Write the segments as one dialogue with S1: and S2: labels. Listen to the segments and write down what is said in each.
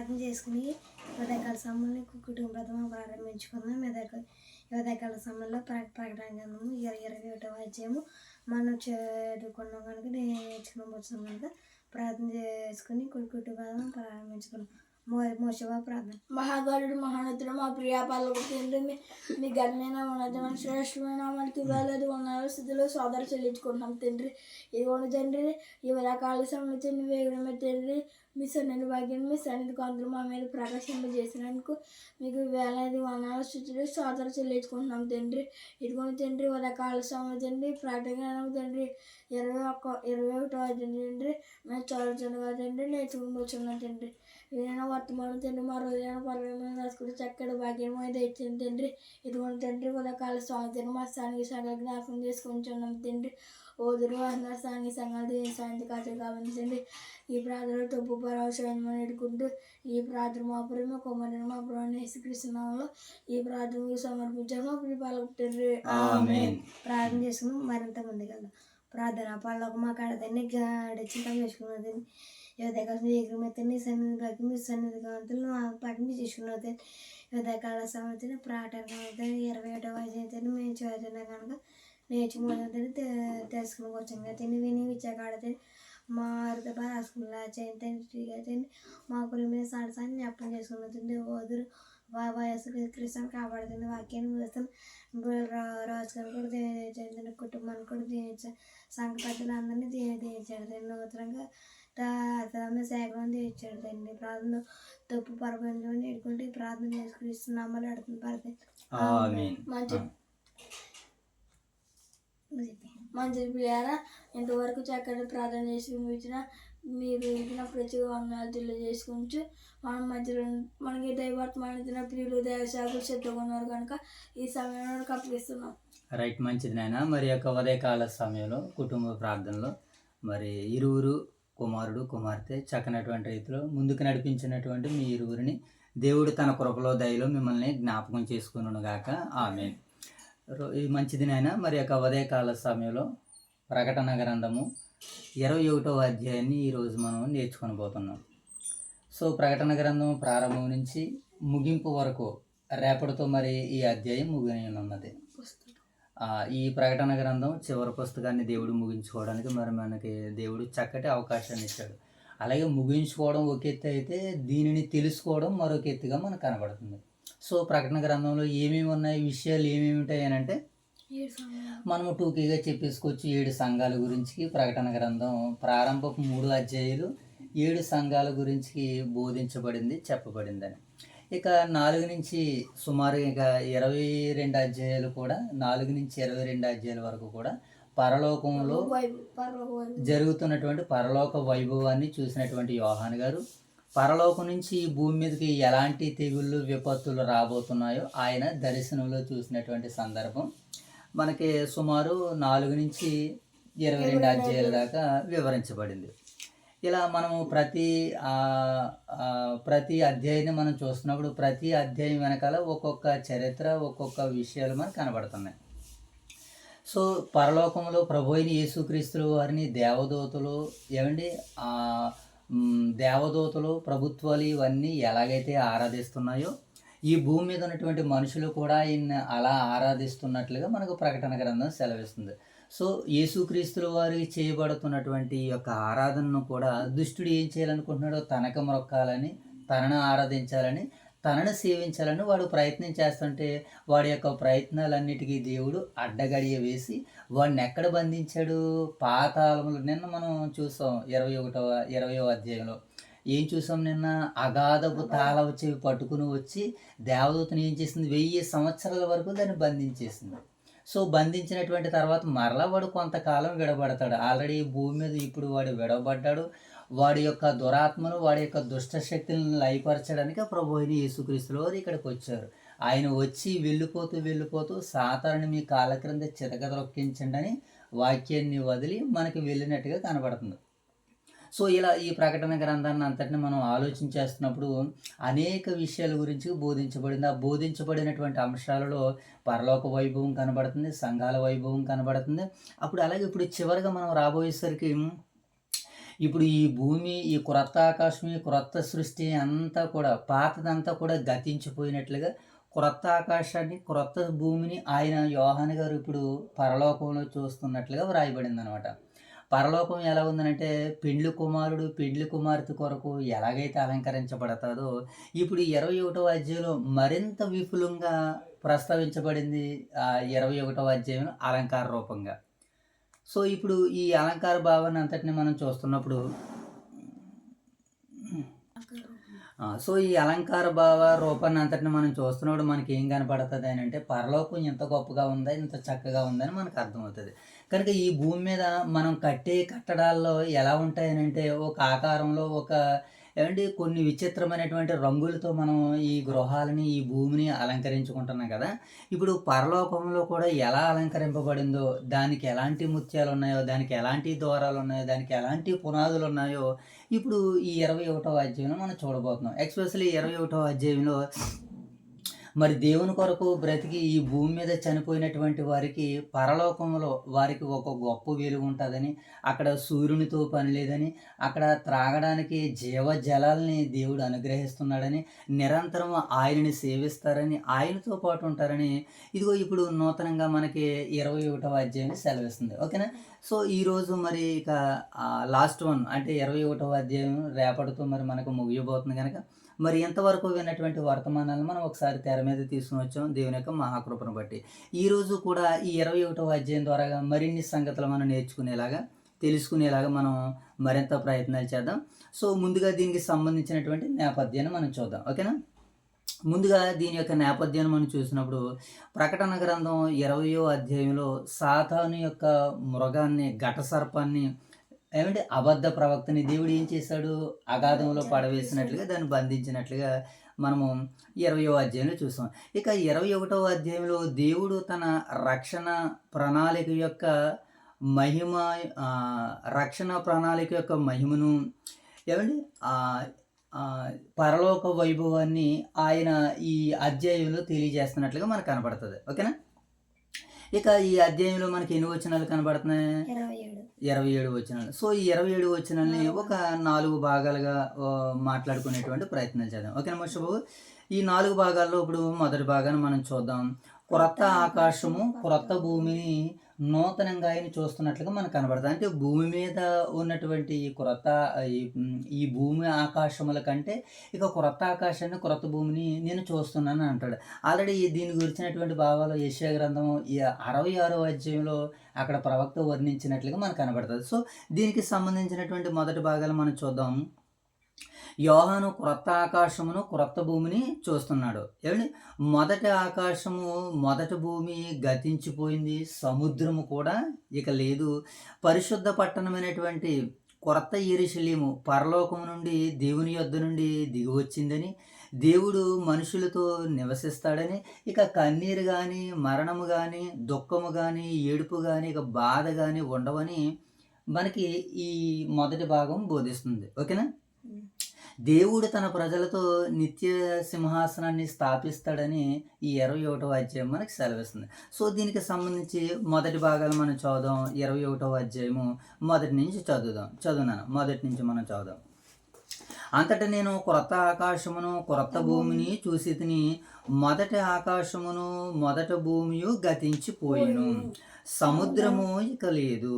S1: ప్రార్థన చేసుకుని ఉదయకాల సమయంలో కుటుంబ ప్రథమ ప్రారంభించుకుందాం. ఉదయకాల సమయంలో ప్రకటన గ్రంథము 21వ అధ్యాయము మనం చదువుకున్నాం కనుక నేర్చుకుని వచ్చాం కనుక ప్రార్థన చేసుకుని కుటుంబ ప్రథమ ప్రారంభించుకున్నాం. మోషవ ప్రార్థన.
S2: మహాగరుడు మహానతుడు మా ప్రియాపాలకు తండ్రి మీ ఘనమైన ఉన్నతమైన శ్రేష్టమైన మనకి ఇవ్వలేదు వందల స్థితిలో సోదరు చెల్లించుకుంటున్నాం తండ్రి. ఇదిగోండి తండ్రి, ఈ రకాల సమయంలో వేగమే తండ్రి, మీ సన్నిధి భాగ్యం మీ సన్నిధి కాంతులు మా మీద ప్రకాశింపజేసినందుకు మీకు వేలాది వందల స్థితిలో సోదరు చెల్లించుకుంటున్నాం తండ్రి. ఇదిగోండి తండ్రి, రకాల సమయంలో తండ్రి ప్రకటన తండ్రి 21వ తండ్రి మేము చదువుతుండగా తండ్రి నేర్చుకుని వచ్చున్నాం తండ్రి. ఏదైనా వర్తమానం తండ్రి మా రోజైనా పర్వమైన రాసుకుంటే చక్కటి భాగ్యం అయితే ఇచ్చింది తండ్రి. ఇదిగోండి తండ్రి ఉదయకాల స్వాతంత్రం మా స్థానిక సంఘాలు జ్ఞాపకం చేసుకుంటున్నాం తండ్రి. ఓదురు అందరూ స్థానిక సంఘాలు సాయంత్రం కాచలు కావాల్సింది. ఈ ప్రార్థనలో తప్పు పరావశమని ఎడుకుంటూ ఈ ప్రార్థన మా ప్రేమ కుమారుని మా ప్రభువైన యేసుక్రీస్తునామములో ఈ ప్రార్థనకు సమర్పించాము. పాలకు తండ్రి
S1: ప్రార్థన చేసుకుని మరింత ముందుకెళ్దాం. ప్రార్థన పళ్ళకు మా కాడతాన్ని గడిచింతం చేసుకున్నది. ఉదయకాలం ఎగురుమెత్తండి సన్నిధి బట్టి మీ సన్నిధి కాంతులు పట్టించి చేసుకున్నది. ఉదయకాల సమర్థన ప్రాటన 21వ అధ్యాయం మేము చదువుతున్నా కనుక నేర్చుకోవద్దని తెలుసుకుని వచ్చాను కదా. విని విచ్చాకాడతాను మా హృదయ రాసుకున్నా చేయండి మా కుల మీద సాడసాన్ని జ్ఞాపకం చేసుకున్నది. ఓదురు వయస్సు క్రిస్తాను కాపాడుతుంది. వాక్యాన్ని వేస్తాను రాజుగారు కూడా దీవించండి, కుటుంబాన్ని కూడా దీవించాను, సంఘ పెద్దలందరినీ దీవించాడు. నూతనంగా సేకరణ తీర్చాడు తండ్రి. ప్రార్థన తప్పు పరపంచమని ఎడుకుంటే ప్రార్థన చేసుకుని అడుగుతుంది పడితే
S2: మంచి ప్రియారా ఇంతవరకు చక్కటి ప్రార్థన చేసి ఇచ్చిన మీరు ఇచ్చిన ప్రతి వందనాలు తెలియజేసుకుంటూ మనం మధ్యలో మనకి దైవర్తమాన ప్రియులు దేవశాఖలు చెట్టుగా ఉన్నారు కనుక ఈ సమయంలో కప్పిస్తున్నాం.
S3: రైట్, మంచిది నాయన. మరి యొక్క ఉదయకాల సమయంలో కుటుంబ ప్రార్థనలో మరి ఇరువురు కుమారుడు కుమార్తె చక్కనటువంటి రీతిలో ముందుకు నడిపించినటువంటి మీ ఇరువురిని దేవుడు తన కృపలో దయలో మిమ్మల్ని జ్ఞాపకం చేసుకును గాక. ఆమేన్. ఈ మంచిది నాయన. మరి యొక్క ఉదయకాల సమయంలో ప్రకటన గ్రంథము 21వ అధ్యాయాన్ని ఈరోజు మనం నేర్చుకొని పోతున్నాం. సో ప్రకటన గ్రంథం ప్రారంభం నుంచి ముగింపు వరకు రేపటితో మరి ఈ అధ్యాయం ముగియనున్నది. ఈ ప్రకటన గ్రంథం చివరి పుస్తకాన్ని దేవుడు ముగించుకోవడానికి మరి మనకి దేవుడు చక్కటి అవకాశాన్ని ఇచ్చాడు. అలాగే ముగించుకోవడం ఒక ఎత్తు అయితే దీనిని తెలుసుకోవడం మరొక ఎత్తుగా మనకు కనబడుతుంది. సో ప్రకటన గ్రంథంలో ఏమేమి ఉన్నాయి, విషయాలు ఏమేమి ఉంటాయి అని అంటే మనము టూకీగా చెప్పేసుకోవచ్చు. 7 సంఘాల గురించి ప్రకటన గ్రంథం ప్రారంభపు 3 అధ్యాయాలు 7 సంఘాల గురించి బోధించబడింది, చెప్పబడిందని. ఇక 4 నుంచి సుమారు ఇక 22 అధ్యాయాలు కూడా 4 నుంచి 22 అధ్యాయాల వరకు కూడా పరలోకంలో జరుగుతున్నటువంటి పరలోక వైభవాన్ని చూసినటువంటి యోహాను గారు పరలోకం నుంచి ఈ భూమి మీదకి ఎలాంటి తెగుళ్ళు విపత్తులు రాబోతున్నాయో ఆయన దర్శనంలో చూసినటువంటి సందర్భం మనకి సుమారు 4 నుంచి 22 అధ్యాయాల దాకా వివరించబడింది. ఇలా మనము ప్రతి అధ్యాయాన్ని మనం చూస్తున్నప్పుడు ప్రతి అధ్యాయం వెనకాల ఒక్కొక్క చరిత్ర, ఒక్కొక్క విషయాలు మనకు కనబడుతున్నాయి. సో పరలోకంలో ప్రభు అయిన యేసుక్రీస్తుల వారిని దేవదూతలు ప్రభుత్వాలు ఇవన్నీ ఎలాగైతే ఆరాధిస్తున్నాయో ఈ భూమి మీద ఉన్నటువంటి మనుషులు కూడా ఈయన అలా ఆరాధిస్తున్నట్లుగా మనకు ప్రకటన గ్రంథం సెలవిస్తుంది. సో యేసుక్రీస్తుల వారికి చేయబడుతున్నటువంటి ఈ యొక్క ఆరాధనను కూడా దుష్టుడు ఏం చేయాలనుకుంటున్నాడో తనకు మొక్కాలని, తనను ఆరాధించాలని, తనను సేవించాలని వాడు ప్రయత్నం చేస్తుంటే వాడి యొక్క ప్రయత్నాలన్నిటికీ దేవుడు అడ్డగడియ వేసి వాడిని ఎక్కడ బంధించాడు? పాతాళంలో. నిన్న మనం చూసాం 20వ అధ్యాయంలో ఏం చూసాం? నిన్న అగాధపు తాళపు చెవి పట్టుకుని వచ్చి దేవదూతను ఏం చేసింది? 1000 సంవత్సరాల వరకు దాన్ని బంధించేసింది. సో బంధించినటువంటి తర్వాత మరలా వాడు కొంతకాలం విడబడతాడు. ఆల్రెడీ భూమి మీద ఇప్పుడు వాడు విడవబడ్డాడు. వాడి యొక్క దురాత్మను, వాడి యొక్క దుష్ట శక్తులను లయపరచడానికి ప్రభు అయిన యేసుక్రీస్తుల వారు ఇక్కడికి వచ్చారు. ఆయన వచ్చి వెళ్ళిపోతూ సాతానుని మీ కాళ్ళ క్రింద చితకదొక్కించండి అని వాక్యాన్ని వదిలి మనకి వెళ్ళినట్టుగా కనబడుతుంది. సో ఇలా ఈ ప్రకటన గ్రంథాన్ని అంతటిని మనం ఆలోచించేస్తున్నప్పుడు అనేక విషయాల గురించి బోధించబడింది. ఆ బోధించబడినటువంటి అంశాలలో పరలోక వైభవం కనబడుతుంది, సంఘాల వైభవం కనబడుతుంది. అప్పుడు అలాగే ఇప్పుడు చివరిగా మనం రాబోయేసరికి ఇప్పుడు ఈ భూమి, ఈ క్రొత్త ఆకాశం, ఈ క్రొత్త సృష్టి అంతా కూడా పాతదంతా కూడా గతించిపోయినట్లుగా క్రొత్త ఆకాశాన్ని, క్రొత్త భూమిని ఆయన యోహాను గారు ఇప్పుడు పరలోకంలో చూస్తున్నట్లుగా వ్రాయబడిందనమాట. పరలోకం ఎలా ఉందనంటే పెండ్లి కుమారుడు, పెండ్లి కుమార్తె కొరకు ఎలాగైతే అలంకరించబడతాదో ఇప్పుడు 21వ అధ్యాయంలో మరింత విపులంగా ప్రస్తావించబడింది. 21వ అధ్యాయంలో అలంకార రూపంగా. సో, ఇప్పుడు ఈ అలంకార భావాన్ని అంతటిని మనం చూస్తున్నప్పుడు సో, ఈ అలంకార భావ రూపాన్ని అంతటిని మనం చూస్తున్నప్పుడు మనకి ఏం కనపడుతుంది అని అంటే పరలోకం ఎంత గొప్పగా ఉందా, ఇంత చక్కగా ఉందని మనకు అర్థమవుతుంది. కనుక ఈ భూమి మీద మనం కట్టే కట్టడాల్లో ఎలా ఉంటాయని అంటే ఒక ఆకారంలో కొన్ని విచిత్రమైనటువంటి రంగులతో మనం ఈ గృహాలని, ఈ భూమిని అలంకరించుకుంటున్నాం కదా. ఇప్పుడు పరలోకంలో కూడా ఎలా అలంకరింపబడిందో, దానికి ఎలాంటి ముత్యాలు ఉన్నాయో, దానికి ఎలాంటి ద్వారాలు ఉన్నాయో, దానికి ఎలాంటి పునాదులు ఉన్నాయో ఇప్పుడు ఈ 21వ అధ్యాయంలో మనం చూడబోతున్నాం. ఎస్పెషల్లీ 21వ అధ్యాయంలో మరి దేవుని కొరకు బ్రతికి ఈ భూమి మీద చనిపోయినటువంటి వారికి పరలోకంలో వారికి ఒక గొప్ప వెలుగు ఉంటుందని, అక్కడ సూర్యునితో పని లేదని, అక్కడ త్రాగడానికి జీవజలాల్ని దేవుడు అనుగ్రహిస్తున్నాడని, నిరంతరం ఆయనని సేవిస్తారని, ఆయనతో పాటు ఉంటారని ఇదిగో ఇప్పుడు నూతనంగా మనకి 21వ అధ్యాయం సెలవిస్తుంది. ఓకేనా. సో, ఈరోజు మరి ఇక లాస్ట్ వన్ అంటే 21వ అధ్యాయం రేపటితో మరి మనకు ముగియబోతుంది కనుక మరి ఎంతవరకు విన్నటువంటి వర్తమానాలను మనం ఒకసారి తెర మీద తీసుకుని వచ్చాం దేవుని యొక్క మహాకృపను బట్టి. ఈరోజు కూడా ఈ 21వ అధ్యాయం ద్వారా మరిన్ని సంగతులు మనం నేర్చుకునేలాగా, తెలుసుకునేలాగా మనం మరింత ప్రయత్నాలు చేద్దాం. సో, ముందుగా దీనికి సంబంధించినటువంటి నేపథ్యాన్ని మనం చూద్దాం. ఓకేనా. ముందుగా దీని యొక్క నేపథ్యాన్ని మనం చూసినప్పుడు ప్రకటన గ్రంథం 20వ అధ్యాయంలో సాతాను యొక్క మృగాన్ని, ఘట సర్పాన్ని అబద్ధ ప్రవక్తని దేవుడు ఏం చేశాడు, అగాధంలో పడవేసినట్లుగా దాన్ని బంధించినట్లుగా మనము 20వ అధ్యాయంలో చూసాం. ఇక 21వ అధ్యాయంలో దేవుడు తన రక్షణ ప్రణాళిక యొక్క మహిమ రక్షణ ప్రణాళిక యొక్క మహిమను పరలోక వైభవాన్ని ఆయన ఈ అధ్యాయంలో తెలియజేస్తున్నట్లుగా మనకు కనపడుతుంది. ఓకేనా. ఇక ఈ అధ్యాయంలో మనకి ఎన్ని వచనాలు కనబడుతున్నాయి? 27 వచనాలు. సో, ఈ 27 వచనాలని ఒక 4 భాగాలుగా మాట్లాడుకునేటువంటి ప్రయత్నాలు చేద్దాం. ఓకేనా మోషబాబు. ఈ 4 భాగాల్లో ఇప్పుడు మొదటి భాగాన్ని మనం చూద్దాం. క్రొత్త ఆకాశము, క్రొత్త భూమిని నూతనంగా ఆయన చూస్తున్నట్లుగా మనకు కనబడుతుంది. అంటే భూమి మీద ఉన్నటువంటి ఈ భూమి ఆకాశముల కంటే ఇక క్రొత్త ఆకాశాన్ని, క్రొత్త భూమిని నేను చూస్తున్నాను అంటాడు. ఆల్రెడీ దీని గురించినటువంటి భావాలు యెషయా గ్రంథం 66వ అధ్యాయంలో అక్కడ ప్రవక్త వర్ణించినట్లుగా మనకు కనబడుతుంది. సో, దీనికి సంబంధించినటువంటి మొదటి భాగాలు మనం చూద్దాం. యోహాను క్రొత్త ఆకాశమును, క్రొత్త భూమిని చూస్తున్నాడు. మొదటి ఆకాశము, మొదటి భూమి గతించిపోయింది, సముద్రము కూడా ఇక లేదు. పరిశుద్ధ పట్టణమైనటువంటి క్రొత్త యెరూషలేము పరలోకము నుండి దేవుని యొద్ద నుండి దిగి వచ్చిందని, దేవుడు మనుషులతో నివసిస్తాడని, ఇక కన్నీరు కానీ, మరణము కానీ, దుఃఖము కానీ, ఏడుపు కానీ, ఇక బాధ కానీ ఉండవని మనకి ఈ మొదటి భాగం బోధిస్తుంది. ఓకేనా. దేవుడు తన ప్రజలతో నిత్య సింహాసనాన్ని స్థాపిస్తాడని ఈ 21వ అధ్యాయం మనకి సెలవిస్తుంది. సో, దీనికి సంబంధించి మొదటి భాగాలు మనం చదువుదాం. 21వ అధ్యాయము మొదటి నుంచి చదువునాను. మొదటి నుంచి మనం చదువుదాం. అంతటా నేను క్రొత్త ఆకాశమును, క్రొత్త భూమిని చూసి తిని, మొదటి ఆకాశమును, మొదటి భూమియు గతించిపోయిను, సముద్రము ఇక లేదు.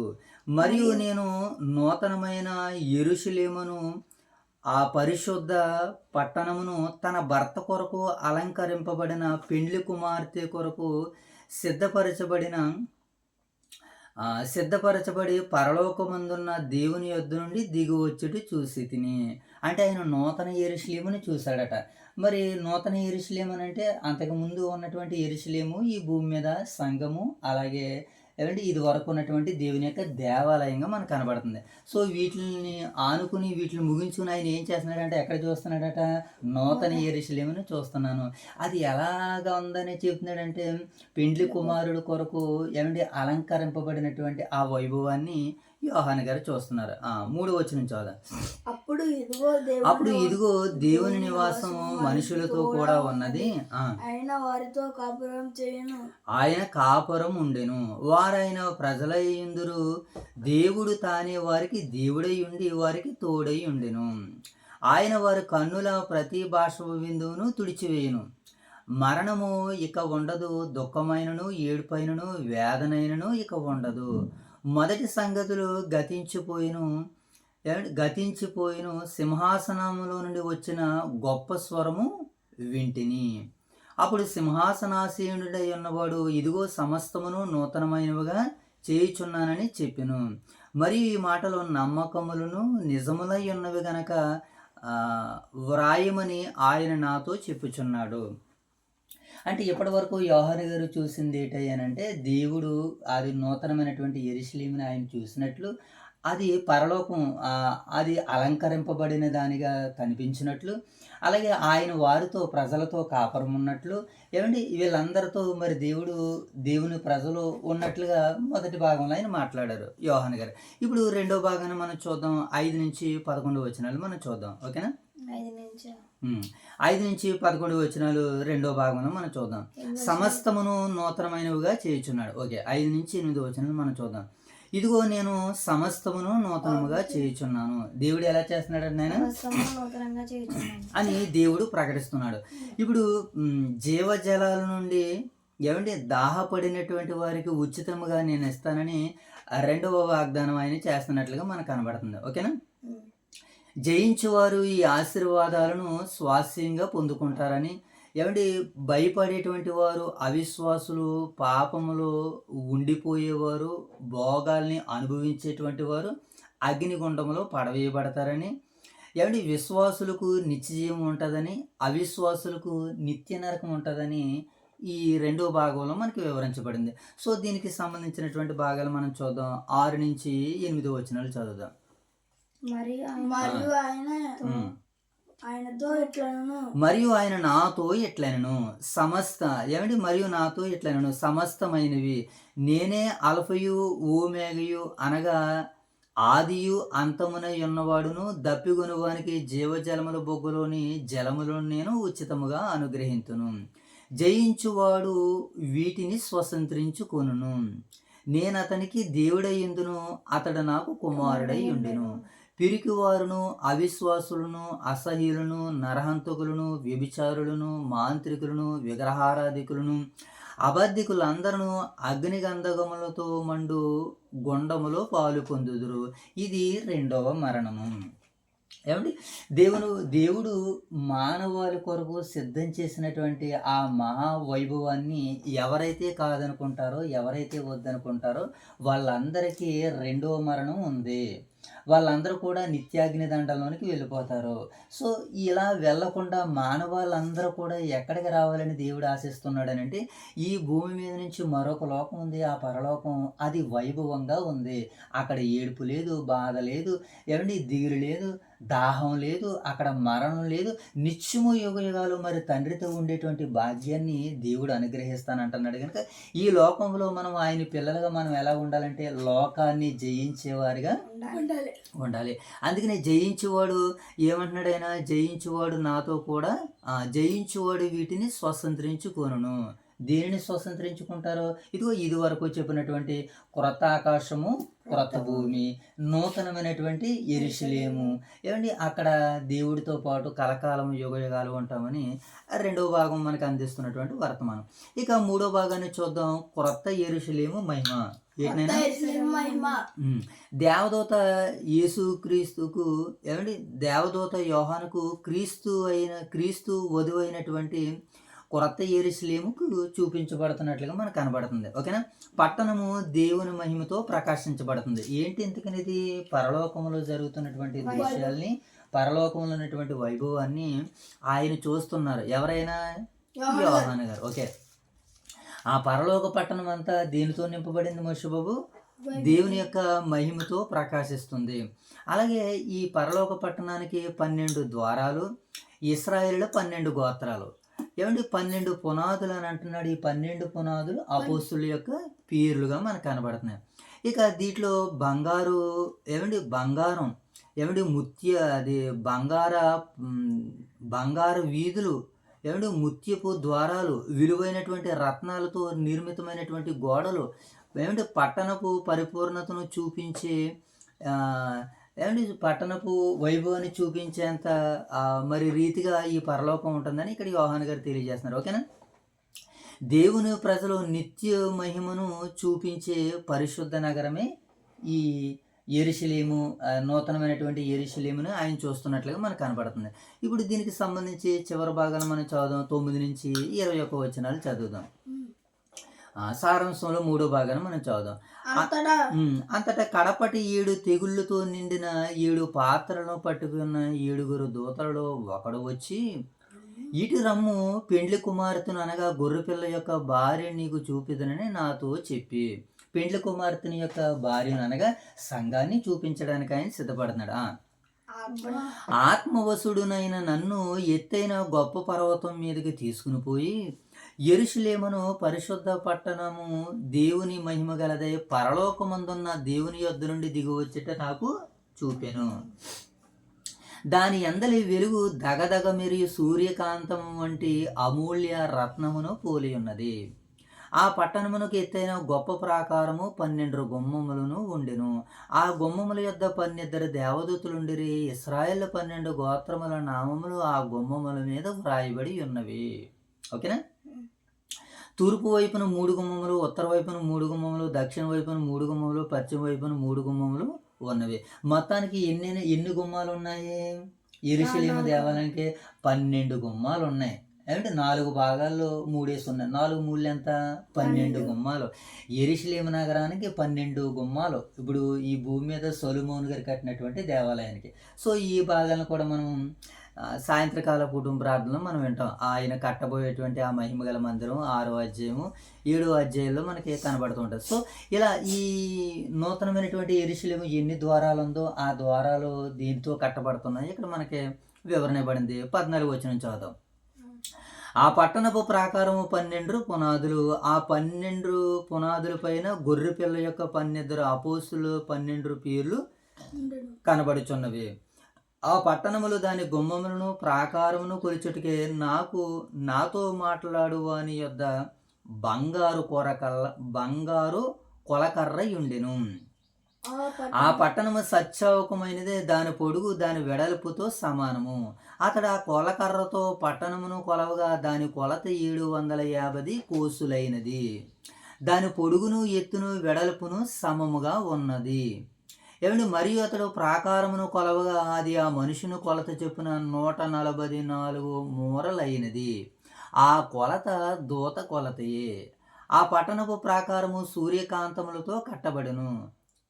S3: మరియు నేను నూతనమైన యెరూషలేమును, ఆ పరిశుద్ధ పట్టణమును తన భర్త కొరకు అలంకరింపబడిన పెండ్లి కుమార్తె కొరకు సిద్ధపరచబడి పరలోకమందున్న దేవుని యొద్ద నుండి దిగి వచ్చుటి చూసి తిని. అంటే ఆయన నూతన యెరూషలేముని చూశాడట. మరి నూతన యెరూషలేము అని అంటే అంతకుముందు ఉన్నటువంటి యెరూషలేము ఈ భూమి మీద సంఘము, అలాగే ఇది వరకు ఉన్నటువంటి దేవుని యొక్క దేవాలయంగా మనకు కనబడుతుంది. సో, వీటిని ఆనుకుని, వీటిని ముగించుకుని ఆయన ఏం చేస్తున్నాడంటే ఎక్కడ చూస్తున్నాడట, నూతన యెరూషలేమును చూస్తున్నాను. అది ఎలాగా ఉందని చెప్తున్నాడంటే పెండ్లి కుమారుడు కొరకు అలంకరింపబడినటువంటి ఆ వైభవాన్ని యోహాను గారు చూస్తున్నారు. 3వ వచనం చదువు.
S2: అప్పుడు
S3: ఇదిగో దేవుని నివాసం మనుషులతో కూడా ఉన్నది.
S2: ఆయన వారితో కాపురం చేయను.
S3: ఆయన కాపురం ఉండెను, వారైన ప్రజలై యుందురు. దేవుడు తానే వారికి దేవుడై ఉండి వారికి తోడై ఉండెను. ఆయన వారి కన్నుల ప్రతి భాష బిందువును తుడిచివేయును. మరణము ఇక ఉండదు, దుఃఖమైనను ఏడుపైనను వేదనైనను ఇక ఉండదు. మొదటి సంగతులు గతించిపోయిను. సింహాసనములో నుండి వచ్చిన గొప్ప స్వరము వింటిని. అప్పుడు సింహాసనాసీనుడై ఉన్నవాడు, ఇదిగో సమస్తమును నూతనమైనవిగా చేయుచున్నానని చెప్పెను. మరియు ఈ మాటలు నమ్మకములను నిజములై ఉన్నవి గనక వ్రాయమని ఆయన నాతో చెప్పుచున్నాడు. అంటే ఇప్పటి వరకు యోహాను గారు చూసింది ఏంటంటే, దేవుడు అది నూతనమైనటువంటి యెరూషలేముని ఆయన చూసినట్లు, అది పరలోకం, అది అలంకరింపబడిన దానిగా కనిపించినట్లు, అలాగే ఆయన వారితో ప్రజలతో కాపురం ఉన్నట్లు, వీళ్ళందరితో మరి దేవుని ప్రజలు ఉన్నట్లుగా మొదటి భాగంలో ఆయన మాట్లాడారు యోహాను గారు. ఇప్పుడు రెండో భాగాన్ని మనం చూద్దాం. 5 నుంచి 11 వచనాలు మనం చూద్దాం. ఓకేనా? 5 నుంచి 11 వచనాలు రెండో భాగంలో మనం చూద్దాం. సమస్తమును నూతనమైనవిగా చేయుచున్నాడు. ఓకే, 5 నుంచి 8 వచనాలు మనం చూద్దాం. ఇదిగో నేను సమస్తమును నూతనముగా చేయుచున్నాను. దేవుడు ఎలా చేస్తున్నాడు నేను అని దేవుడు ప్రకటిస్తున్నాడు. ఇప్పుడు జీవజలాల నుండి దాహపడినటువంటి వారికి ఉచితముగా నేను ఇస్తానని రెండవ వాగ్దానం ఆయన చేస్తున్నట్లుగా మనకు కనబడుతుంది. ఓకేనా? జయించువారు ఈ ఆశీర్వాదాలను స్వాస్యంగా పొందుకుంటారని, భయపడేటువంటి వారు, అవిశ్వాసులు, పాపములో ఉండిపోయేవారు, భోగాల్ని అనుభవించేటువంటి వారు అగ్నిగుండంలో పడవేయబడతారని, విశ్వాసులకు నిత్యజీవం ఉంటుందని, అవిశ్వాసులకు నిత్య నరకం ఉంటుందని ఈ రెండో భాగంలో మనకి వివరించబడింది. సో దీనికి సంబంధించినటువంటి భాగాలు మనం చూద్దాం. 6 నుంచి 8 వచనాలు చదువుదాం.
S2: మరియు
S3: ఆయన నాతో ఎట్లనను మరియు నాతో ఎట్లనను సమస్తమైనవి నేనే అల్ఫయు ఓమేగయు, అనగా ఆదియు అంతమునై ఉన్నవాడును, దప్పిగొనువానికి జీవజలముల బొగ్గులోని జలములను నేను ఉచితముగా అనుగ్రహింతును. జయించువాడు వీటిని స్వతంత్రించుకొనును. నేను అతనికి దేవుడై ఉందును, అతడు నాకు కుమారుడై ఉండెను. పిరికివారును, అవిశ్వాసులను, అసహ్యులను, నరహంతకులను, వ్యభిచారులను, మాంత్రికులను, విగ్రహారాధికులను, అబద్ధికులందరూ అగ్నిగంధకములతో మండు గుండములో పాలు పొందుదురు. ఇది రెండవ మరణము. దేవుడు మానవాళి కొరకు సిద్ధం చేసినటువంటి ఆ మహావైభవాన్ని ఎవరైతే కాదనుకుంటారో, ఎవరైతే వద్దనుకుంటారో వాళ్ళందరికీ రెండవ మరణం ఉంది. వాళ్ళందరూ కూడా నిత్యాగ్ని దండంలోనికి వెళ్ళిపోతారు. సో ఇలా వెళ్ళకుండా మానవాళ్ళందరూ కూడా ఎక్కడికి రావాలని దేవుడు ఆశిస్తున్నాడు అంటే, ఈ భూమి మీద నుంచి మరొక లోకం ఉంది, ఆ పరలోకం. అది వైభవంగా ఉంది. అక్కడ ఏడుపు లేదు, బాధ లేదు, దిగులు లేదు, దాహం లేదు, అక్కడ మరణం లేదు, నిత్యము యుగయుగాలు మరి తండ్రితో ఉండేటువంటి భాగ్యాన్ని దేవుడు అనుగ్రహిస్తానంటున్నాడు. కనుక ఈ లోకంలో మనం ఆయన పిల్లలుగా మనం ఎలా ఉండాలంటే, లోకాన్ని జయించేవారిగా ఉండాలి. అందుకనే జయించేవాడు ఏమంటున్నాడు ఆయన, జయించేవాడు నాతో కూడా, జయించేవాడు వీటిని స్వతంత్రించుకొనును. దేనిని స్వతంత్రించుకుంటారో, ఇది వరకు చెప్పినటువంటి క్రొత్త ఆకాశము, క్రొత్త భూమి, నూతనమైనటువంటి యెరూషలేము, అక్కడ దేవుడితో పాటు కలకాలం యుగయుగాలు ఉంటామని రెండవ భాగం మనకు అందిస్తున్నటువంటి వర్తమానం. ఇక మూడో భాగాన్ని చూద్దాం. క్రొత్త యెరూషలేము మహిమ. దేవదూత యేసుక్రీస్తుకు దేవదూత యోహానుకు క్రీస్తు వధువైనటువంటి కొత్త యెరూషలేముకు చూపించబడుతున్నట్లుగా మనకు కనబడుతుంది. ఓకేనా? పట్టణము దేవుని మహిమతో ప్రకాశించబడుతుంది. ఏంటి ఎందుకనేది, పరలోకంలో జరుగుతున్నటువంటి విషయాల్ని, పరలోకంలో ఉన్నటువంటి వైభవాన్ని ఆయన చూస్తున్నారు. ఎవరైనా? యోహాను గారు. ఓకే, ఆ పరలోక పట్టణం అంతా దేనితో నింపబడింది మోషబాబు? దేవుని యొక్క మహిమతో ప్రకాశిస్తుంది. అలాగే ఈ పరలోక పట్టణానికి 12 ద్వారాలు, ఇశ్రాయేలులో 12 గోత్రాలు, 12 పునాదులు అని అంటున్నాడు. ఈ 12 పునాదులు అపోస్తుల యొక్క పేర్లుగా మనకు కనబడుతున్నాయి. ఇక దీంట్లో బంగారు బంగారం అది బంగార ఉమ్, బంగారు వీధులు ముత్యపు ద్వారాలు, విలువైనటువంటి రత్నాలతో నిర్మితమైనటువంటి గోడలు, పట్టణపు పరిపూర్ణతను చూపించే ఆ, పట్టణపు వైభవాన్ని చూపించేంత మరి రీతిగా ఈ పరలోకం ఉంటుందని ఇక్కడ యోహాను గారు తెలియజేస్తున్నారు. ఓకేనా? దేవుని ప్రజలు నిత్య మహిమను చూపించే పరిశుద్ధ నగరమే ఈ యెరూషలేము, నూతనమైనటువంటి యెరూషలేమును ఆయన చూస్తున్నట్లుగా మనకు కనపడుతుంది. ఇప్పుడు దీనికి సంబంధించి చివరి భాగాలు మనం చదువుదాం. 9 నుంచి 21 వచనాలు చదువుదాం. సారాంశంలో 3వ భాగాన్ని మనం చదువుదాం. అంతటా కడపటి 7 తెగుళ్ళతో నిండిన 7 పాత్రలను పట్టుకున్న 7 దూతలలో ఒకడు వచ్చి, ఇటు రమ్ము, పెండ్లి కుమార్తెను అనగా గొర్రెపిల్ల యొక్క భార్య నీకు చూపిదనని నాతో చెప్పి, పెండ్లి కుమార్తెని యొక్క భార్యను అనగా సంఘాన్ని చూపించడానికి ఆయన సిద్ధపడుతున్నాడు. ఆత్మవసుడునైన నన్ను ఎత్తైన గొప్ప పర్వతం మీదకి తీసుకుని పోయి, యెరూషలేమును పరిశుద్ధ పట్టణము, దేవుని మహిమ గలదై పరలోకమందున్న దేవుని యొద్ద నుండి దిగివచ్చేట నాకు చూపెను. దాని అందలి వెలుగు దగదగ మెరియు సూర్యకాంతం వంటి అమూల్య రత్నమును పోలి ఉన్నది. ఆ పట్టణమునకు ఎత్తైన గొప్ప ప్రాకారము 12 గుమ్మములను ఉండెను. ఆ గుమ్మముల యొద్ద 12 దేవదూతలుండిరి. ఇశ్రాయేలు 12 గోత్రముల నామములు ఆ గుమ్మముల మీద వ్రాయబడి ఉన్నవి. ఓకేనా? తూర్పు వైపున 3 గుమ్మములు, ఉత్తర వైపున 3 గుమ్మములు, దక్షిణ వైపున 3 గుమ్మములు, పశ్చిమ వైపున 3 గుమ్మములు ఉన్నవి. మొత్తానికి ఎన్ని గుమ్మాలు ఉన్నాయి? యెరూషలేము దేవాలయానికి 12 గుమ్మాలు ఉన్నాయి. 4 భాగాల్లో 3 వేసి ఉన్నాయి. 4 మూళ్ళు ఎంత? 12 గుమ్మాలు. యెరూషలేము నగరానికి 12 గుమ్మాలు. ఇప్పుడు ఈ భూమి మీద సొలొమోను గారు కట్టినటువంటి దేవాలయానికి. సో ఈ భాగాలను కూడా మనం సాయంత్రకాల కుటుంబ ప్రార్థనలో మనం వింటాం. ఆయన కట్టబోయేటువంటి ఆ మహిమగల మందిరం 6వ అధ్యాయము 7వ అధ్యాయంలో మనకి కనబడుతూ ఉంటుంది. సో ఇలా ఈ నూతనమైనటువంటి యెరూషలేము ఎన్ని ద్వారాలు ఉందో ఆ ద్వారాలు దీంతో కట్టబడుతున్నాయి. ఇక్కడ మనకి వివరణ ఇవ్వబడింది. 14 వచనం చదువుదాం. ఆ పట్టణపు ప్రాకారము 12 పునాదులు, ఆ 12 పునాదుల పైన గొర్రె పిల్ల యొక్క 12 అపోస్తులు 12 పేర్లు కనబడుచున్నవి. ఆ పట్టణములు దాని గుమ్మములను ప్రాకారమును కొలిచుటకే నాతో మాట్లాడు వాని యొద్ద బంగారు కొలకర్ర ఉండెను. ఆ పట్టణము సత్యవకమైనదే, దాని పొడుగు దాని వెడల్పుతో సమానము. అతడు ఆ కొలకర్రతో పట్టణమును కొలవగా దాని కొలత 750 కోసులైనది. దాని పొడుగును ఎత్తును వెడల్పును సమముగా ఉన్నది. మరియు అతడు ప్రాకారమును కొలవగా అది ఆ మనుషుని కొలత చొప్పున 144 మూరలైనది. ఆ కొలత దూత కొలతయే. ఆ పట్టణపు ప్రాకారము సూర్యకాంతములతో కట్టబడును.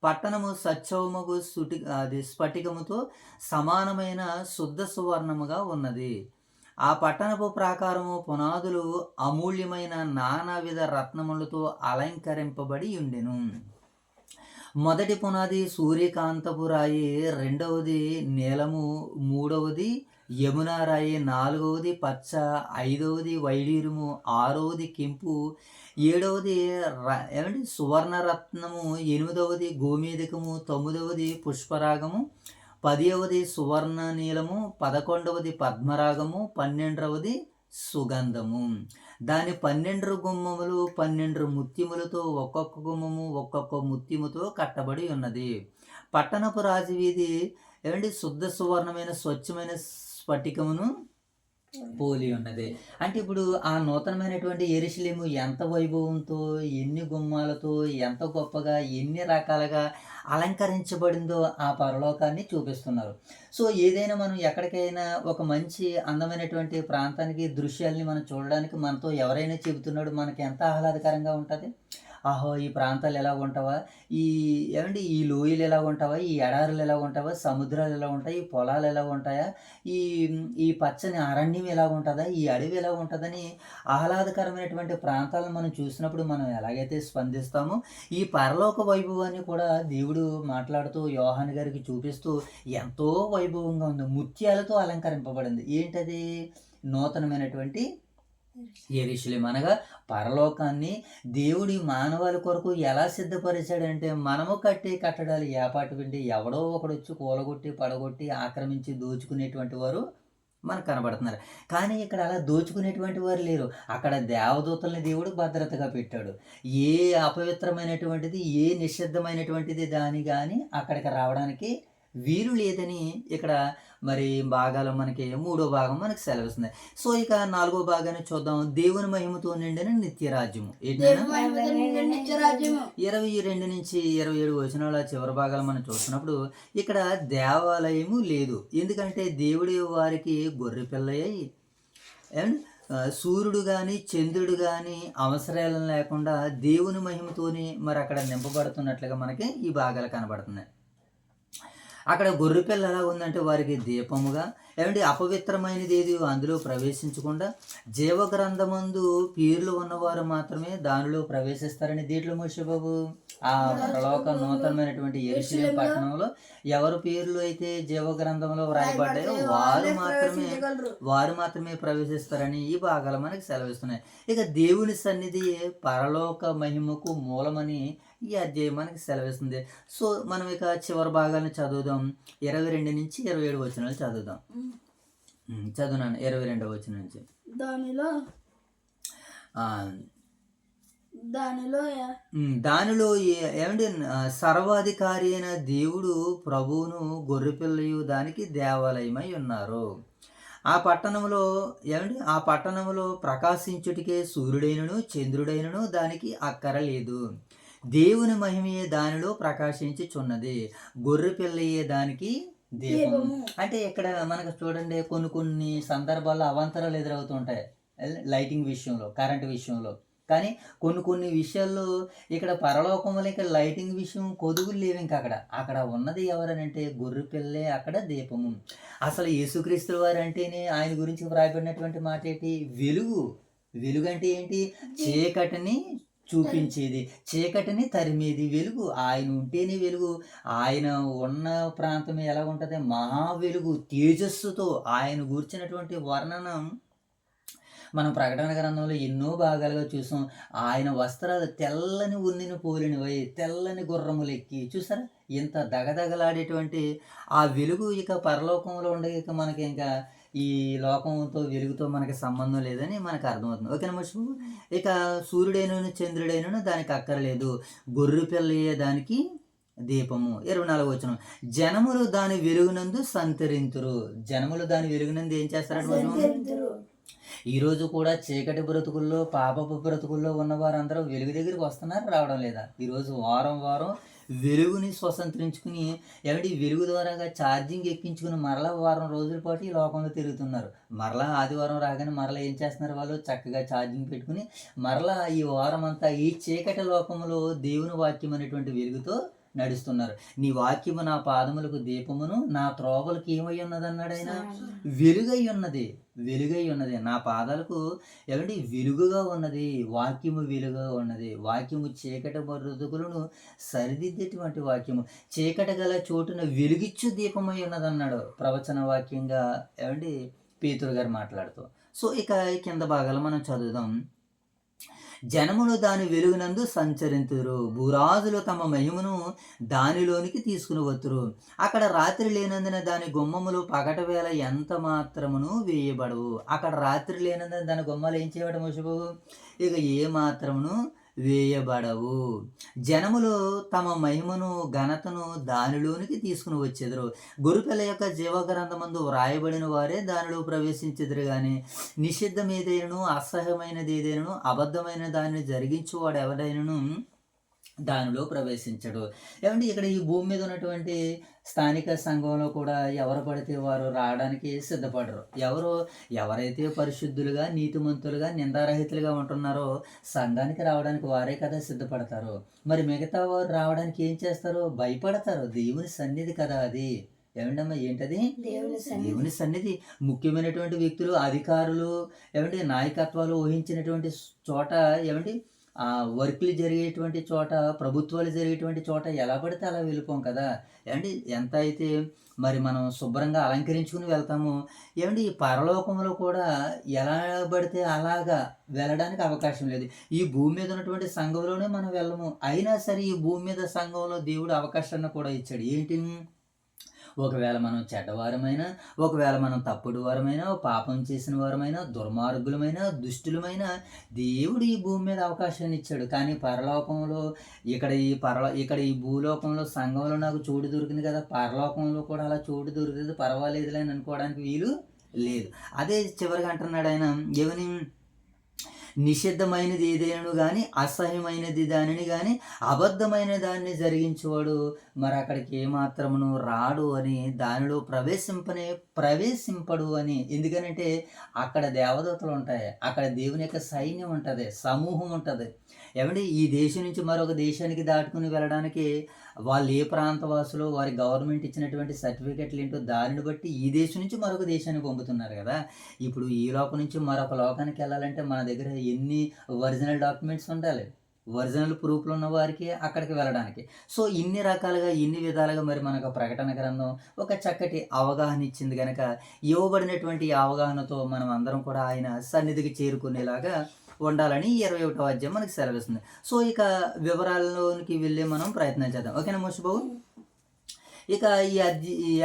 S3: పట్టణము సత్యవమగు స్ఫటికముతో సమానమైన శుద్ధ సువర్ణముగా ఉన్నది. ఆ పట్టణపు ప్రాకారము పునాదులు అమూల్యమైన నానావిధ రత్నములతో అలంకరింపబడి ఉండెను. మొదటి పునాది సూర్యకాంతపు రాయి, 2వది నీలము, 3వది యమునా రాయి, 4వది పచ్చ, 5వది వైడూర్యము, 6వది కెంపు, 7వది సువర్ణరత్నము, 8వది గోమేధికము, 9వది పుష్పరాగము, 10వది సువర్ణ నీలము, 11వది పద్మరాగము, 12వది సుగంధము. దాని 12 గుమ్మములు 12 ముత్యములతో ఒక్కొక్క గుమ్మము ఒక్కొక్క ముత్యముతో కట్టబడి ఉన్నది. పట్టణపు రాజవీధి శుద్ధ సువర్ణమైన స్వచ్ఛమైన స్ఫటికమును పోలి ఉన్నది. అంటే ఇప్పుడు ఆ నూతనమైనటువంటి యెరూషలేము ఎంత వైభవంతో, ఎన్ని గుమ్మాలతో, ఎంత గొప్పగా, ఎన్ని రకాలుగా అలంకరించబడిందో ఆ పరలోకాన్ని చూపిస్తున్నారు. సో ఏదైనా మనం ఎక్కడికైనా ఒక మంచి అందమైనటువంటి ప్రాంతానికి దృశ్యాల్ని మనం చూడడానికి మనతో ఎవరైనా చెబుతున్నాడు, మనకి ఎంత ఆహ్లాదకరంగా ఉంటుంది. ఆహో, ఈ ప్రాంతాలు ఎలా ఉంటావా, ఈ లోయలు ఎలా ఉంటావా, ఈ ఎడారులు ఎలా ఉంటావా, సముద్రాలు ఎలా ఉంటాయి, ఈ పొలాలు ఎలా ఉంటాయా, ఈ పచ్చని అరణ్యం ఎలా ఉంటుందా, ఈ అడవి ఎలా ఉంటుందని ఆహ్లాదకరమైనటువంటి ప్రాంతాలను మనం చూసినప్పుడు మనం ఎలాగైతే స్పందిస్తామో, ఈ పరలోక వైభవాన్ని కూడా దేవుడు మాట్లాడుతూ యోహాను గారికి చూపిస్తూ ఎంతో వైభవంగా ఉంది. ముత్యాలతో అలంకరింపబడింది. ఏంటది? నూతనమైనటువంటి యెరూషలేము అనగా పరలోకాన్ని దేవుడి మానవాళి కొరకు ఎలా సిద్ధపరిచాడంటే, మనము కట్టే కట్టడాలు ఏపాటివండి, ఎవడో ఒకడు వచ్చి కూలగొట్టి పడగొట్టి ఆక్రమించి దోచుకునేటువంటి వారు మనకు కనబడుతున్నారు. కానీ ఇక్కడ అలా దోచుకునేటువంటి వారు లేరు. అక్కడ దేవదూతల్ని దేవుడు భద్రతగా పెట్టాడు. ఏ అపవిత్రమైనటువంటిది, ఏ నిషిద్ధమైనటువంటిది దాని కానీ అక్కడికి రావడానికి వీలు లేదని ఇక్కడ మరి భాగాలు మనకి మూడో భాగం మనకి సెలవిస్తుంది. సో ఇక నాలుగో భాగాన్ని చూద్దాం. దేవుని మహిమతో నిండిన నిత్యరాజ్యము. ఏంటంటే 22 నుంచి 27 వచనాల చివరి భాగాలు మనం చూస్తున్నప్పుడు ఇక్కడ దేవాలయము లేదు. ఎందుకంటే దేవుడి వారికి గొర్రె పిల్లయ్యి అండ్ సూర్యుడు కానీ చంద్రుడు కానీ అవసరాలు లేకుండా దేవుని మహిమతోని మరి అక్కడ నింపబడుతున్నట్లుగా మనకి ఈ భాగాలు కనబడుతున్నాయి. అక్కడ గొర్రెపిల్ల ఎలా ఉందంటే వారికి దీపముగా, ఏమంటే అపవిత్రమైనది ఏది అందులో ప్రవేశించకుండా జీవగ్రంథమందు పేర్లు ఉన్నవారు మాత్రమే దానిలో ప్రవేశిస్తారని దీంట్లో మోషేబాబు ఆ పరలోక నూతనమైనటువంటి యెరూషలేము పట్టణంలో ఎవరి పేర్లు అయితే జీవగ్రంథంలో వ్రాయబడ్డాయో వారు మాత్రమే ప్రవేశిస్తారని ఈ భాగాలు మనకి సెలవిస్తున్నాయి. ఇక దేవుని సన్నిధి పరలోక మహిమకు మూలమని ఈ అధ్యాయం మనకి సెలవిస్తుంది. సో మనం ఇక చివరి భాగాన్ని చదువుదాం. 22 నుంచి 27 వచనాలు చదువుదాం. చదువునాను 22వ వచనం నుంచి. దానిలో ఏమంటే సర్వాధికారి అయిన దేవుడు ప్రభువును గొర్రెపిల్లయు దానికి దేవాలయమై ఉన్నారు. ఆ పట్టణంలో ప్రకాశించుటికే సూర్యుడైనను చంద్రుడైనను దానికి అక్కరలేదు. దేవుని మహిమయే దానిలో ప్రకాశించుచున్నది, గొర్రె పిల్లయే దానికి దీపం. అంటే ఇక్కడ మనకు చూడండి కొన్ని సందర్భాల్లో అవాంతరాలు ఎదురవుతుంటాయి లైటింగ్ విషయంలో, కరెంట్ విషయంలో. కానీ కొన్ని విషయాల్లో ఇక్కడ పరలోకంలో ఇక్కడ లైటింగ్ విషయం కొదువులు లేవు. ఇంకా అక్కడ ఉన్నది ఎవరనంటే గొర్రె పిల్లే అక్కడ దీపము. అసలు యేసుక్రీస్తు వారు అంటేనే ఆయన గురించి వ్రాయబడినటువంటి మాట ఏంటి? వెలుగు అంటే ఏంటి? చీకటిని చూపించేది, చీకటిని తరిమేది వెలుగు. ఆయన ఉంటేనే వెలుగు. ఆయన ఉన్న ప్రాంతం ఎలా ఉంటుంది? మహా వెలుగు తేజస్సుతో ఆయన గూర్చినటువంటి వర్ణనం మనం ప్రకటన గ్రంథంలో ఎన్నో భాగాలుగా చూసాం. ఆయన వస్త్రాలు తెల్లని ఉన్నిని పోలినవై తెల్లని గుర్రములెక్కి, చూసారా ఇంత దగదగలాడేటువంటి ఆ వెలుగు ఇక పరలోకంలో ఉండే ఇక మనకి ఇంకా ఈ లోకంతో వెలుగుతో మనకి సంబంధం లేదని మనకు అర్థమవుతుంది. ఓకేనా మర్చి? ఇక సూర్యుడైనను చంద్రుడైనను దానికి అక్కర్లేదు, గొర్రె పిల్లయే దానికి దీపము. 24వ వచనం. జనములు దాని వెలుగునందు సంతరింతురు. జనములు దాని వెలుగునందు ఏం చేస్తారంటే, ఈరోజు కూడా చీకటి బ్రతుకుల్లో పాపపు బ్రతుకుల్లో ఉన్న వారందరూ వెలుగు దగ్గరికి వస్తున్నారు, రావడం లేదా? ఈరోజు వారం వెలుగుని స్వతంత్రించుకుని ఏమిటి వెలుగు ద్వారాగా ఛార్జింగ్ ఎక్కించుకుని మరలా వారం రోజుల పాటు ఈ లోకంలో తిరుగుతున్నారు. మరలా ఆదివారం రాగానే మరలా ఏం చేస్తున్నారు? వాళ్ళు చక్కగా ఛార్జింగ్ పెట్టుకుని మరలా ఈ వారం అంతా ఈ చీకటి లోకంలో దేవుని వాక్యం అనేటువంటి వెలుగుతో నడుస్తున్నారు. నీ వాక్యము నా పాదములకు దీపమును నా త్రోవలకు ఏమై ఉన్నది అన్నాడు ఆయన? వెలుగై ఉన్నది. నా పాదాలకు ఏమంటే వెలుగుగా ఉన్నది. వాక్యము వెలుగుగా ఉన్నది. వాక్యము చీకటి బ్రతుకులను సరిదిద్దేటువంటి వాక్యము. చీకటి గల చోటున వెలుగిచ్చు దీపమై ఉన్నది అన్నాడు ప్రవచన వాక్యంగా ఏమంటే పేతురు గారు మాట్లాడుతూ. సో ఇక కింద భాగాలు మనం చదువుదాం. జనములు దాని వెలుగునందు సంచరింతురు, భూరాజులు తమ మహిమను దానిలోనికి తీసుకుని వత్తురు. అక్కడ రాత్రి లేనందున దాని గుమ్మములు పగట వేళ ఎంత మాత్రమును వేయబడవు. అక్కడ రాత్రి లేనందున దాని గుమ్మాలు ఏం చేయబడము? ఇక ఏ మాత్రమును వేయబడవు. జనములు తమ మహిమను ఘనతను దానిలోనికి తీసుకుని వచ్చేదరు. గొర్రెపిల్ల యొక్క జీవగ్రంథమందు వ్రాయబడిన వారే దానిలో ప్రవేశించెదరు. కానీ నిషిద్ధం ఏదైనను అసహ్యమైనది ఏదైనను అబద్ధమైన దానిని జరిగించువాడు ఎవడైనను దానిలో ప్రవేశించడు. ఏమంటే ఇక్కడ ఈ భూమి మీద ఉన్నటువంటి స్థానిక సంఘంలో కూడా ఎవరు పడితే వారు రావడానికి సిద్ధపడరు. ఎవరైతే పరిశుద్ధులుగా నీతిమంతులుగా నిందారహితులుగా ఉంటున్నారో సంఘానికి రావడానికి వారే కదా సిద్ధపడతారు. మరి మిగతా వారు రావడానికి ఏం చేస్తారు? భయపడతారు. దేవుని సన్నిధి కదా అది. ఏమంటమ్మా ఏంటది? దేవుని సన్నిధి. ముఖ్యమైనటువంటి వ్యక్తులు, అధికారులు, ఏమంటే నాయకత్వాలు వహించినటువంటి చోట, ఏమంటే ఆ వర్క్లు జరిగేటువంటి చోట, ప్రభుత్వాలు జరిగేటువంటి చోట ఎలా పడితే అలా వెళ్ళిపోం కదా. అంటే ఎంత అయితే మరి మనం శుభ్రంగా అలంకరించుకుని వెళ్తాము. ఏమండి ఈ పరలోకంలో కూడా ఎలా పడితే అలాగా వెళ్ళడానికి అవకాశం లేదు. ఈ భూమి మీద ఉన్నటువంటి సంఘంలోనే మనం వెళ్ళము. అయినా సరే ఈ భూమి మీద సంఘంలో దేవుడు అవకాశాన్ని కూడా ఇచ్చాడు. ఏంటి? ఒకవేళ మనం చెడ్డవారమైనా, ఒకవేళ మనం తప్పుడు వారమైనా, పాపం చేసిన వారమైనా, దుర్మార్గులమైన, దుష్టులమైన దేవుడు ఈ భూమి మీద అవకాశాన్ని ఇచ్చాడు. కానీ పరలోకంలో ఇక్కడ ఈ భూలోకంలో సంఘంలో నాకు చోటు దొరికింది కదా, పరలోకంలో కూడా అలా చోటు దొరికింది పర్వాలేదులే అని అనుకోవడానికి వీలు లేదు. అదే చివరిగా అంటున్నాడు ఆయన, ఏమని? నిషిద్ధమైనది ఏదైనా కానీ, అసహ్యమైనది దానిని కానీ, అబద్ధమైన దాన్ని జరిగించేవాడు మరి అక్కడికి ఏమాత్రమును రాడు అని, దానిలో ప్రవేశింపడు అని. ఎందుకనంటే అక్కడ దేవదూతలు ఉంటాయి, అక్కడ దేవుని యొక్క సైన్యం ఉంటుంది, సమూహం ఉంటుంది. ఏమంటే ఈ దేశం నుంచి మరొక దేశానికి దాటుకుని వెళ్ళడానికి వాళ్ళు ఏ ప్రాంతవాసులో వారి గవర్నమెంట్ ఇచ్చినటువంటి సర్టిఫికెట్లు ఏంటో దానిని బట్టి ఈ దేశం నుంచి మరొక దేశానికి పంపుతున్నారు కదా. ఇప్పుడు ఈ లోకం నుంచి మరొక లోకానికి వెళ్ళాలంటే మన దగ్గర ఎన్ని ఒరిజినల్ డాక్యుమెంట్స్ ఉండాలి, ఒరిజినల్ ప్రూఫ్లు ఉన్న వారికి అక్కడికి వెళ్ళడానికి. సో ఇన్ని రకాలుగా ఇన్ని విధాలుగా మరి మనకు ప్రకటన గ్రంథం ఒక చక్కటి అవగాహన ఇచ్చింది కనుక, ఇవ్వబడినటువంటి అవగాహనతో మనం అందరం కూడా ఆయన సన్నిధికి చేరుకునేలాగా ఉండాలని 21వ అధ్యాయం మనకి సెలవిస్తుంది. సో ఇక వివరాల్లోనికి వెళ్ళి మనం ప్రయత్నం చేద్దాం. ఓకేనా మోషబాబు? ఇక ఈ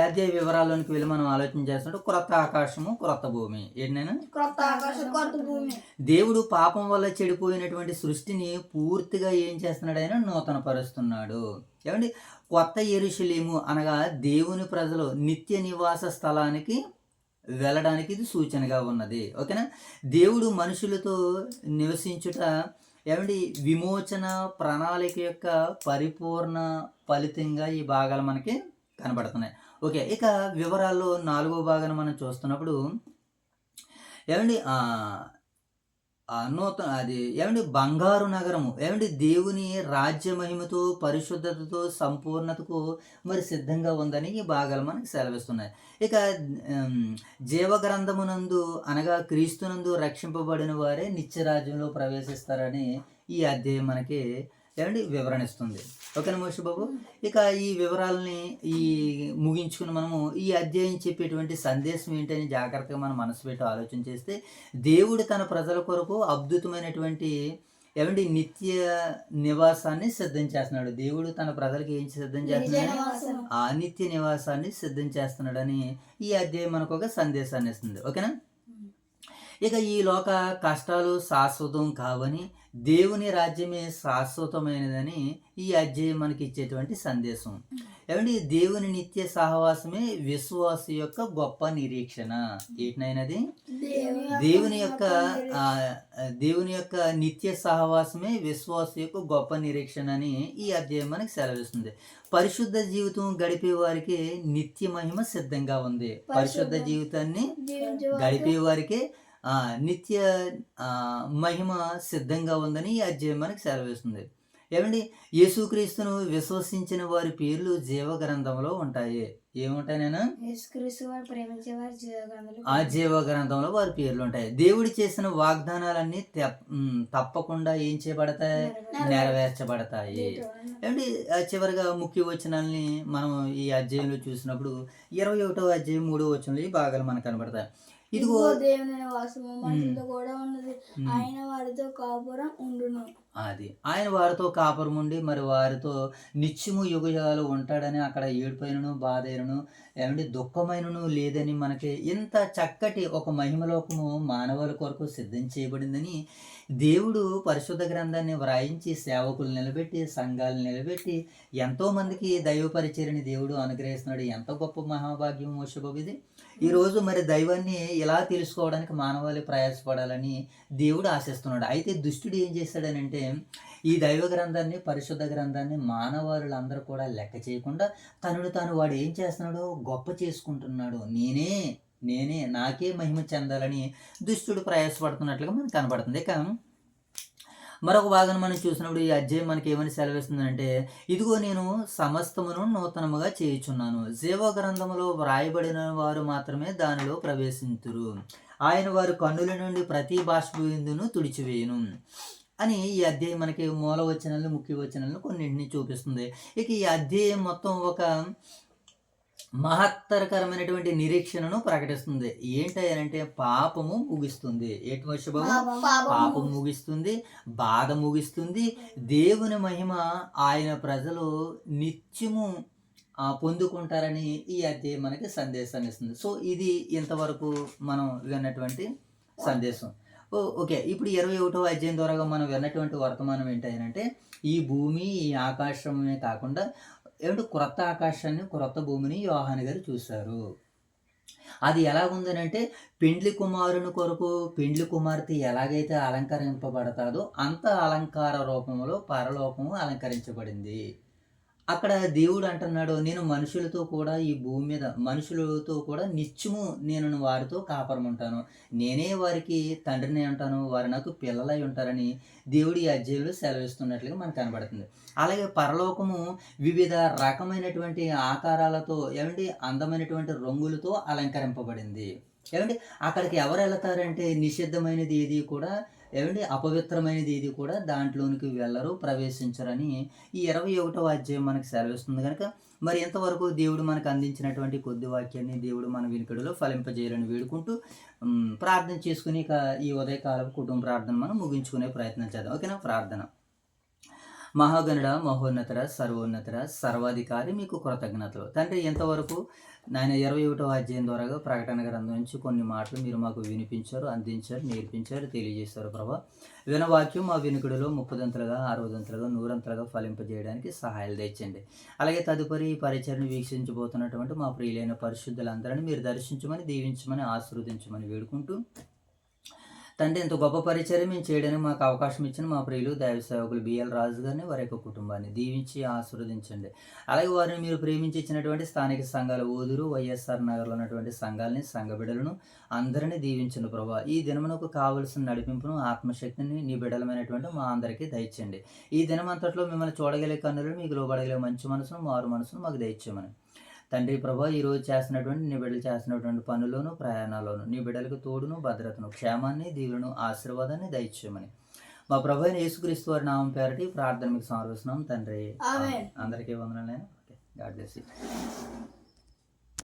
S3: అధ్యాయ వివరాల్లోనికి వెళ్ళి మనం ఆలోచన చేస్తుంటే, క్రొత్త ఆకాశము క్రొత్త భూమి. ఏంటైనా
S2: క్రొత్త ఆకాశం కొత్త భూమి.
S3: దేవుడు పాపం వల్ల చెడిపోయినటువంటి సృష్టిని పూర్తిగా ఏం చేస్తున్నాడు? ఆయన నూతన పరుస్తున్నాడు. ఏమండి? కొత్త యెరూషలేము అనగా దేవుని ప్రజలు నిత్య నివాస స్థలానికి వెళ్ళడానికి ఇది సూచనగా ఉన్నది. ఓకేనా? దేవుడు మనుషులతో నివసించుట ఏమండి విమోచన ప్రణాళిక యొక్క పరిపూర్ణ ఫలితంగా ఈ భాగాలు మనకి కనబడుతున్నాయి. ఓకే, ఇక వివరాల్లో 4వ భాగాన్ని మనం చూస్తున్నప్పుడు ఏమండి ఏమండి బంగారు నగరము ఏమండి దేవుని రాజ్య మహిమతో పరిశుద్ధతతో సంపూర్ణతకు మరి సిద్ధంగా ఉందని ఈ భాగాలు మనకి సెలవిస్తున్నాయి. ఇక జీవగ్రంథమునందు అనగా క్రీస్తునందు రక్షింపబడిన వారే నిత్యరాజ్యంలో ప్రవేశిస్తారని ఈ అధ్యాయం మనకి ఏమండి వివరణిస్తుంది. ఓకేనా మోషి బాబు? ఇక ఈ వివరాలని ముగించుకుని మనము ఈ అధ్యాయం చెప్పేటువంటి సందేశం ఏంటని జాగ్రత్తగా మనం మనసు పెట్టి ఆలోచన చేస్తే, దేవుడు తన ప్రజల కొరకు అద్భుతమైనటువంటి ఏమండి నిత్య నివాసాన్ని సిద్ధం చేస్తున్నాడు. దేవుడు తన ప్రజలకి ఏం సిద్ధం చేస్తున్నాడు? ఆ నిత్య నివాసాన్ని సిద్ధం చేస్తున్నాడని ఈ అధ్యాయం మనకు ఒక సందేశాన్ని ఇస్తుంది. ఓకేనా? ఇక ఈ లోక కష్టాలు శాశ్వతం కావని, దేవుని రాజ్యమే శాశ్వతమైనదని ఈ అధ్యాయం మనకి ఇచ్చేటువంటి సందేశం. ఏమండి? దేవుని నిత్య సహవాసమే విశ్వాస యొక్క గొప్ప నిరీక్షణ. ఏంటైనది? దేవుని యొక్క నిత్య సహవాసమే విశ్వాస యొక్క గొప్ప నిరీక్షణ అని ఈ అధ్యాయం మనకి సెలవిస్తుంది. పరిశుద్ధ జీవితం గడిపే వారికి నిత్య మహిమ సిద్ధంగా ఉంది. పరిశుద్ధ జీవితాన్ని గడిపే వారికి నిత్య మహిమ సిద్ధంగా ఉందని ఈ అధ్యాయం మనకి సెలవిస్తుంది. ఏమండి? యేసుక్రీస్తును విశ్వసించిన వారి పేర్లు జీవ గ్రంథంలో ఉంటాయి. ఏముంటాయినా? ఆ జీవ గ్రంథంలో వారి పేర్లు ఉంటాయి. దేవుడు చేసిన వాగ్దానాలన్నీ తప్పకుండా ఏం చేయబడతాయి? నెరవేర్చబడతాయి. ఏమండి? చివరిగా ముఖ్య వచనాలని మనం ఈ అధ్యాయంలో చూసినప్పుడు 21వ అధ్యాయం 3వ వచనంలో ఈ భాగాలు మనకు కనబడతాయి.
S2: ఇదిగో దేవుని నివాసము మనుషులతో కూడా ఉన్నది, ఆయన వారితో కాపురం ఉండును.
S3: అది ఆయన వారితో కాపురం ఉండి మరి వారితో నిత్యము యుగయుగాలు ఉంటాడని, అక్కడ ఏడుపైనను బాధైనను ఏమంటే దుఃఖమైనను లేదని మనకి ఇంత చక్కటి ఒక మహిమలోకము మానవుల కొరకు సిద్ధం చేయబడిందని దేవుడు పరిశుద్ధ గ్రంథాన్ని వ్రాయించి సేవకులు నిలబెట్టి సంఘాలు నిలబెట్టి ఎంతోమందికి దైవ పరిచర్యని దేవుడు అనుగ్రహిస్తున్నాడు. ఎంత గొప్ప మహాభాగ్యం మోషబాబు ఇది. ఈరోజు మరి దైవాన్ని ఇలా తెలుసుకోవడానికి మానవాళి ప్రయాసపడాలని దేవుడు ఆశిస్తున్నాడు. అయితే దుష్టుడు ఏం చేశాడనంటే ఈ దైవ గ్రంథాన్ని పరిశుద్ధ గ్రంథాన్ని మానవాళులందరూ కూడా లెక్క చేయకుండా తనను తాను వాడు ఏం చేస్తున్నాడు? గొప్ప చేసుకుంటున్నాడు. నేనే నాకే మహిమ చెందాలని దుష్టుడు ప్రయాసపడుతున్నట్లుగా మనకు కనబడుతుంది. ఇక మరొక భాగం మనం చూసినప్పుడు ఈ అధ్యాయం మనకి ఏమని సెలవిస్తుందంటే, ఇదిగో నేను సమస్తమును నూతనముగా చేయుచున్నాను, జీవ గ్రంథములో వ్రాయబడిన వారు మాత్రమే దానిలో ప్రవేశింతురు, ఆయన వారి కన్నుల నుండి ప్రతి బాష్పబిందును తుడిచివేయును అని ఈ అధ్యాయం మనకి మూల వచనాలు ముఖ్య వచనాలను కొన్నింటిని చూపిస్తుంది. ఇక ఈ అధ్యాయం మొత్తం ఒక మహత్తరకరమైనటువంటి నిరీక్షణను ప్రకటిస్తుంది. ఏంటంటే పాపము ముగిస్తుంది. ఏంటి వర్షబాబు? పాపం ముగిస్తుంది, బాధ ముగిస్తుంది, దేవుని మహిమ ఆయన ప్రజలు నిత్యము పొందుకుంటారని ఈ అధ్యాయం మనకి సందేశాన్ని ఇస్తుంది. సో ఇది ఇంతవరకు మనం విన్నటువంటి సందేశం. ఓకే, ఇప్పుడు 21వ అధ్యాయం ద్వారా మనం విన్నటువంటి వర్తమానం ఏంటంటే ఈ భూమి ఈ ఆకాశమే కాకుండా క్రొత్త ఆకాశాన్ని క్రొత్త భూమిని యోహాను గారు చూశారు. అది ఎలాగుందనంటే పెండ్లి కుమారుని కొరకు పెండ్లి కుమార్తె ఎలాగైతే అలంకరింపబడతాదో అంత అలంకార రూపంలో పరలోకము అలంకరించబడింది. అక్కడ దేవుడు అంటున్నాడు, నేను మనుషులతో కూడా ఈ భూమి మీద మనుషులతో కూడా నిత్యము నేను వారితో కాపురం ఉంటాను, నేనే వారికి తండ్రిని ఉంటాను, వారు నాకు పిల్లలై ఉంటారని దేవుడు ఈ అధ్యాయంలో సెలవిస్తున్నట్లుగా మనకు కనబడుతుంది. అలాగే పరలోకము వివిధ రకమైనటువంటి ఆకారాలతో అందమైనటువంటి రంగులతో అలంకరింపబడింది. అక్కడికి ఎవరు వెళతారంటే నిషిద్ధమైనది ఏది కూడా అపవిత్రమైనది ఇది కూడా దాంట్లోనికి వెళ్ళరు, ప్రవేశించరని ఈ 21వ అధ్యాయం మనకు సెలవిస్తుంది. కనుక మరి ఎంతవరకు దేవుడు మనకు అందించినటువంటి కొద్ది వాక్యాన్ని దేవుడు మన వినికిడిలో ఫలింపజేయాలని వేడుకుంటూ ప్రార్థన చేసుకుని ఈ ఉదయకాలపు కుటుంబ ప్రార్థన మనం ముగించుకునే ప్రయత్నం చేద్దాం. ఓకేనా? ప్రార్థన. మహాగణుడ, మహోన్నతుడ, సర్వోన్నతుడ, సర్వాధికారి, మీకు కృతజ్ఞతలు తండ్రి. ఎంతవరకు నాయన 21వ అధ్యాయం ద్వారా ప్రకటన గ్రంథం నుంచి కొన్ని మాటలు మీరు మాకు వినిపించారు, అందించారు, నేర్పించారు, తెలియజేశారు ప్రభా. వినవాక్యం మా వినుకుడిలో 30దంతలుగా 60దంతలుగా 100ంతలుగా ఫలింపజేయడానికి సహాయాలు తెచ్చండి. అలాగే తదుపరి ఈ పరిచయను వీక్షించబోతున్నటువంటి మా ప్రియులైన పరిశుద్ధులందరినీ మీరు దర్శించమని, దీవించమని, ఆశీర్వదించమని వేడుకుంటూ తండ్రి, ఇంత గొప్ప పరిచయం మేము చేయడానికి మాకు అవకాశం ఇచ్చిన మా ప్రియులు దైవ సేవకులు బిఎల్ రాజు గారిని, వారి యొక్క కుటుంబాన్ని దీవించి ఆశీర్వదించండి. అలాగే వారిని మీరు ప్రేమించి ఇచ్చినటువంటి స్థానిక సంఘాల ఊదురు వైఎస్ఆర్ నగర్లో ఉన్నటువంటి సంఘాలని, సంఘ బిడ్డలను అందరినీ దీవించండి ప్రభా. ఈ దినమునకు కావలసిన నడిపింపును, ఆత్మశక్తిని నీ బిడ్డలమైనటువంటి మా అందరికీ దయచేయండి. ఈ దినమంతట్లో మిమ్మల్ని చూడగలిగే కన్నులు, మీకు లోబడగలిగే మంచి మనసును, మారు మనసును మాకు దయచేయమని తండ్రి ప్రభా. ఈరోజు చేస్తున్నటువంటి నీ బిడ్డలు చేస్తున్నటువంటి పనుల్లోనూ ప్రయాణాల్లోనూ నీ బిడ్డలకు తోడును, భద్రతను, క్షేమాన్ని, దీవులను, ఆశీర్వాదాన్ని దయచేయమని మా ప్రభు అయిన యేసుక్రీస్తు వారి నామం పేరటి ప్రార్థన మీకు సమర్పిస్తున్నాం తండ్రి. అందరికీ వందనాలు. Okay, God bless you.